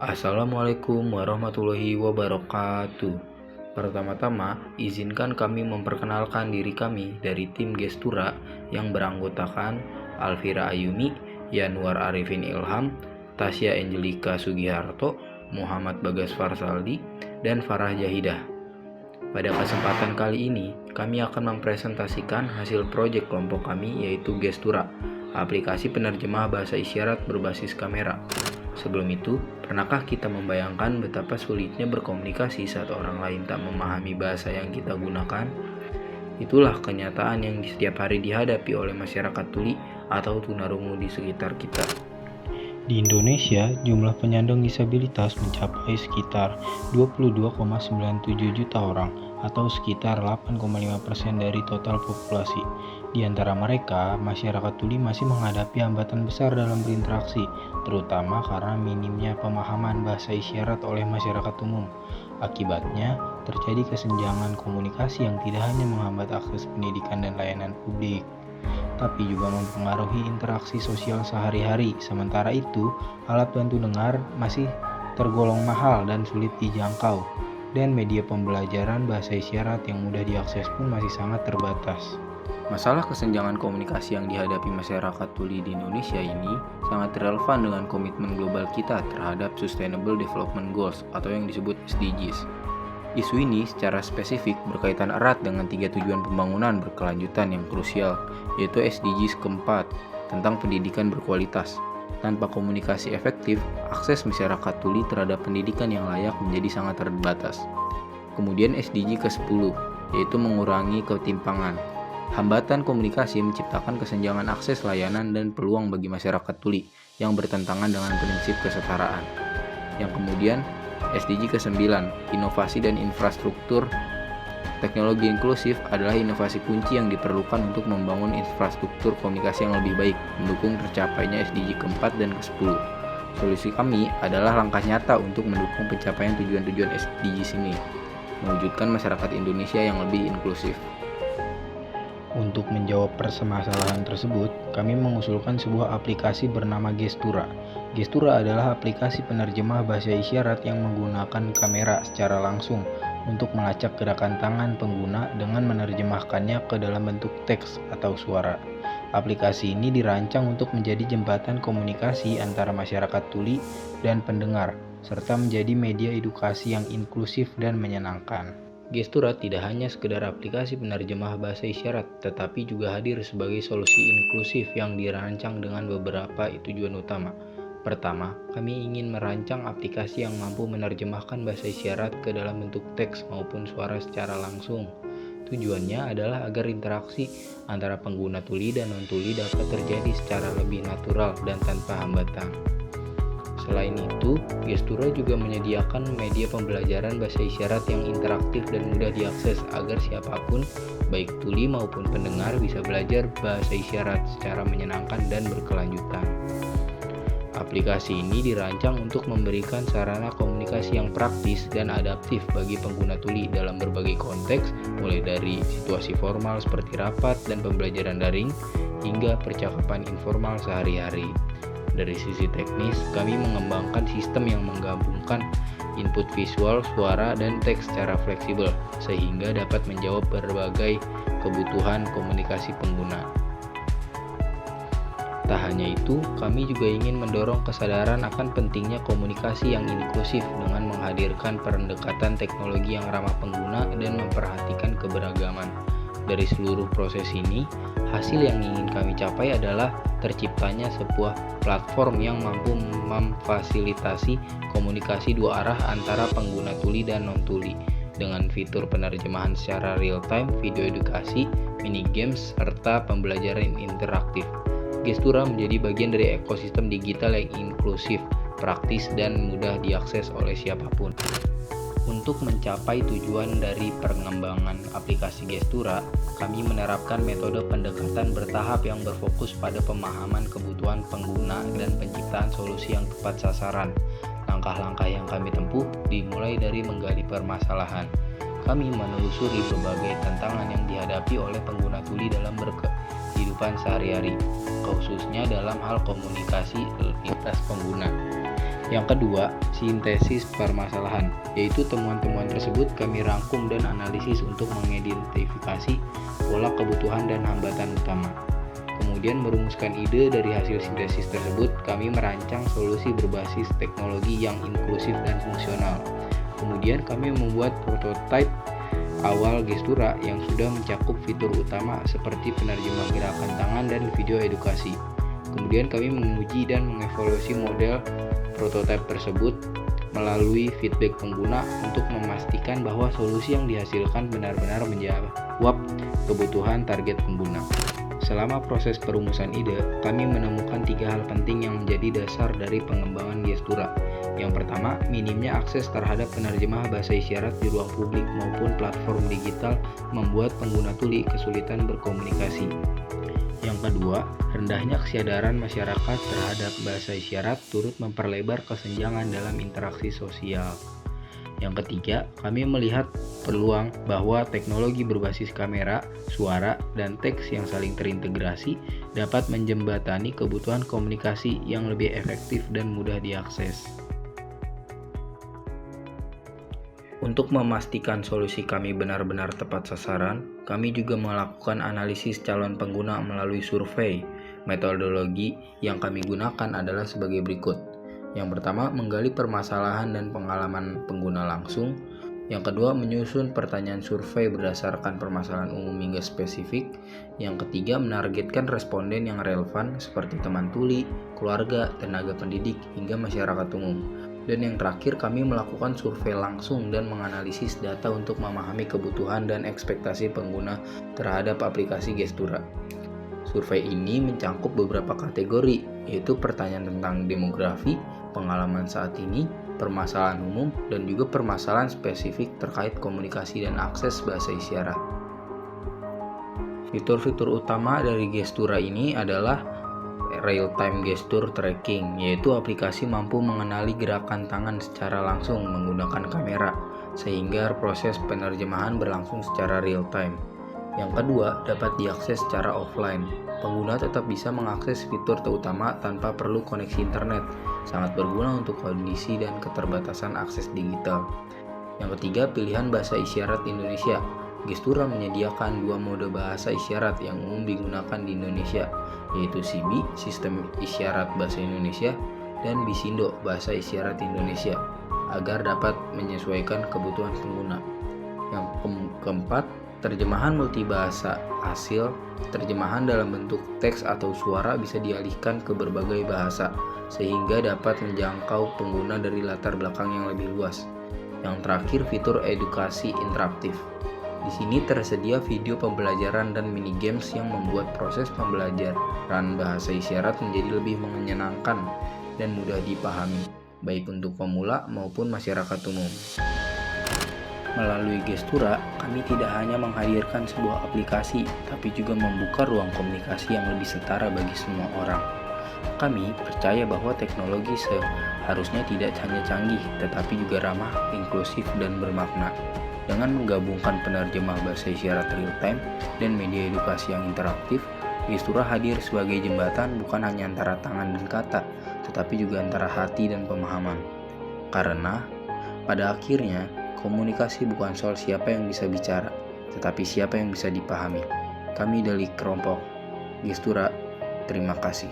Assalamualaikum warahmatullahi wabarakatuh. Pertama-tama, izinkan kami memperkenalkan diri kami dari tim Gestura yang beranggotakan Alvira Ayumi, Yanuar Arifin Ilham, Tasya Angelika Sugiharto, Muhammad Bagas Farsaldi, dan Farah Jahidah. Pada kesempatan kali ini, kami akan mempresentasikan hasil proyek kelompok kami yaitu Gestura, aplikasi penerjemah bahasa isyarat berbasis kamera. Sebelum itu, pernahkah kita membayangkan betapa sulitnya berkomunikasi saat orang lain tak memahami bahasa yang kita gunakan? Itulah kenyataan yang setiap hari dihadapi oleh masyarakat tuli atau tunarungu di sekitar kita. Di Indonesia, jumlah penyandang disabilitas mencapai sekitar 22,97 juta orang atau sekitar 8,5% dari total populasi. Di antara mereka, masyarakat tuli masih menghadapi hambatan besar dalam berinteraksi, terutama karena minimnya pemahaman bahasa isyarat oleh masyarakat umum. Akibatnya, terjadi kesenjangan komunikasi yang tidak hanya menghambat akses pendidikan dan layanan publik, tapi juga mempengaruhi interaksi sosial sehari-hari. Sementara itu, alat bantu dengar masih tergolong mahal dan sulit dijangkau, dan media pembelajaran bahasa isyarat yang mudah diakses pun masih sangat terbatas. Masalah kesenjangan komunikasi yang dihadapi masyarakat tuli di Indonesia ini sangat relevan dengan komitmen global kita terhadap Sustainable Development Goals atau yang disebut SDGs. Isu ini secara spesifik berkaitan erat dengan 3 tujuan pembangunan berkelanjutan yang krusial, yaitu SDGs keempat tentang pendidikan berkualitas. Tanpa komunikasi efektif, akses masyarakat tuli terhadap pendidikan yang layak menjadi sangat terbatas. Kemudian SDG ke-10, yaitu mengurangi ketimpangan. Hambatan komunikasi menciptakan kesenjangan akses layanan dan peluang bagi masyarakat tuli yang bertentangan dengan prinsip kesetaraan. Yang kemudian SDG ke-9, inovasi dan infrastruktur. Teknologi inklusif adalah inovasi kunci yang diperlukan untuk membangun infrastruktur komunikasi yang lebih baik, mendukung tercapainya SDG ke-4 dan ke-10. Solusi kami adalah langkah nyata untuk mendukung pencapaian tujuan-tujuan SDGs ini, mewujudkan masyarakat Indonesia yang lebih inklusif. Untuk menjawab permasalahan tersebut, kami mengusulkan sebuah aplikasi bernama Gestura. Gestura adalah aplikasi penerjemah bahasa isyarat yang menggunakan kamera secara langsung untuk melacak gerakan tangan pengguna dengan menerjemahkannya ke dalam bentuk teks atau suara. Aplikasi ini dirancang untuk menjadi jembatan komunikasi antara masyarakat tuli dan pendengar, serta menjadi media edukasi yang inklusif dan menyenangkan. Gestura tidak hanya sekedar aplikasi penerjemah bahasa isyarat, tetapi juga hadir sebagai solusi inklusif yang dirancang dengan beberapa tujuan utama. Pertama, kami ingin merancang aplikasi yang mampu menerjemahkan bahasa isyarat ke dalam bentuk teks maupun suara secara langsung. Tujuannya adalah agar interaksi antara pengguna tuli dan non-tuli dapat terjadi secara lebih natural dan tanpa hambatan. Selain itu, Gestura juga menyediakan media pembelajaran bahasa isyarat yang interaktif dan mudah diakses agar siapapun, baik tuli maupun pendengar, bisa belajar bahasa isyarat secara menyenangkan dan berkelanjutan. Aplikasi ini dirancang untuk memberikan sarana komunikasi yang praktis dan adaptif bagi pengguna tuli dalam berbagai konteks, mulai dari situasi formal seperti rapat dan pembelajaran daring, hingga percakapan informal sehari-hari. Dari sisi teknis, kami mengembangkan sistem yang menggabungkan input visual, suara, dan teks secara fleksibel, sehingga dapat menjawab berbagai kebutuhan komunikasi pengguna. Tak hanya itu, kami juga ingin mendorong kesadaran akan pentingnya komunikasi yang inklusif dengan menghadirkan pendekatan teknologi yang ramah pengguna dan memperhatikan keberagaman. Dari seluruh proses ini, hasil yang ingin kami capai adalah terciptanya sebuah platform yang mampu memfasilitasi komunikasi dua arah antara pengguna tuli dan non-tuli dengan fitur penerjemahan secara real-time, video edukasi, mini games, serta pembelajaran interaktif. Gestura menjadi bagian dari ekosistem digital yang inklusif, praktis, dan mudah diakses oleh siapapun. Untuk mencapai tujuan dari pengembangan aplikasi Gestura, kami menerapkan metode pendekatan bertahap yang berfokus pada pemahaman kebutuhan pengguna dan penciptaan solusi yang tepat sasaran. Langkah-langkah yang kami tempuh dimulai dari menggali permasalahan. Kami menelusuri berbagai tantangan yang dihadapi oleh pengguna tuli dalam kehidupan sehari-hari, khususnya dalam hal komunikasi lintas pengguna. Yang kedua, sintesis permasalahan, yaitu temuan-temuan tersebut kami rangkum dan analisis untuk mengidentifikasi pola kebutuhan dan hambatan utama. Kemudian merumuskan ide dari hasil sintesis tersebut, kami merancang solusi berbasis teknologi yang inklusif dan fungsional. Kemudian kami membuat prototipe awal Gestura yang sudah mencakup fitur utama seperti penerjemah gerakan tangan dan video edukasi. Kemudian kami menguji dan mengevaluasi model prototipe tersebut melalui feedback pengguna untuk memastikan bahwa solusi yang dihasilkan benar-benar menjawab kebutuhan target pengguna. Selama proses perumusan ide, kami menemukan 3 hal penting yang menjadi dasar dari pengembangan Gestura. Yang pertama, minimnya akses terhadap penerjemah bahasa isyarat di ruang publik maupun platform digital membuat pengguna tuli kesulitan berkomunikasi. Yang kedua, rendahnya kesadaran masyarakat terhadap bahasa isyarat turut memperlebar kesenjangan dalam interaksi sosial. Yang ketiga, kami melihat peluang bahwa teknologi berbasis kamera, suara, dan teks yang saling terintegrasi dapat menjembatani kebutuhan komunikasi yang lebih efektif dan mudah diakses. Untuk memastikan solusi kami benar-benar tepat sasaran, kami juga melakukan analisis calon pengguna melalui survei. Metodologi yang kami gunakan adalah sebagai berikut. Yang pertama, menggali permasalahan dan pengalaman pengguna langsung. Yang kedua, menyusun pertanyaan survei berdasarkan permasalahan umum hingga spesifik. Yang ketiga, menargetkan responden yang relevan seperti teman tuli, keluarga, tenaga pendidik, hingga masyarakat umum. Dan yang terakhir, kami melakukan survei langsung dan menganalisis data untuk memahami kebutuhan dan ekspektasi pengguna terhadap aplikasi Gestura. Survei ini mencangkup beberapa kategori, yaitu pertanyaan tentang demografi, pengalaman saat ini, permasalahan umum, dan juga permasalahan spesifik terkait komunikasi dan akses bahasa isyarat. Fitur-fitur utama dari Gestura ini adalah real-time gesture tracking, yaitu aplikasi mampu mengenali gerakan tangan secara langsung menggunakan kamera, sehingga proses penerjemahan berlangsung secara real-time. Yang kedua, dapat diakses secara offline. Pengguna tetap bisa mengakses fitur terutama tanpa perlu koneksi internet. Sangat berguna untuk kondisi dan keterbatasan akses digital. Yang ketiga, pilihan bahasa isyarat Indonesia. Gestura menyediakan 2 mode bahasa isyarat yang umum digunakan di Indonesia, yaitu SIBI, Sistem Isyarat Bahasa Indonesia, dan Bisindo, Bahasa Isyarat Indonesia, agar dapat menyesuaikan kebutuhan pengguna. Yang keempat, terjemahan multibahasa hasil. Terjemahan dalam bentuk teks atau suara bisa dialihkan ke berbagai bahasa, sehingga dapat menjangkau pengguna dari latar belakang yang lebih luas. Yang terakhir, fitur edukasi interaktif. Di sini tersedia video pembelajaran dan mini games yang membuat proses pembelajaran bahasa isyarat menjadi lebih menyenangkan dan mudah dipahami, baik untuk pemula maupun masyarakat umum. Melalui Gestura, kami tidak hanya menghadirkan sebuah aplikasi, tapi juga membuka ruang komunikasi yang lebih setara bagi semua orang. Kami percaya bahwa teknologi seharusnya tidak hanya canggih, tetapi juga ramah, inklusif, dan bermakna. Dengan menggabungkan penerjemah bahasa isyarat real-time dan media edukasi yang interaktif, Gestura hadir sebagai jembatan bukan hanya antara tangan dan kata, tetapi juga antara hati dan pemahaman. Karena, pada akhirnya, komunikasi bukan soal siapa yang bisa bicara, tetapi siapa yang bisa dipahami. Kami dari kelompok Gestura, terima kasih.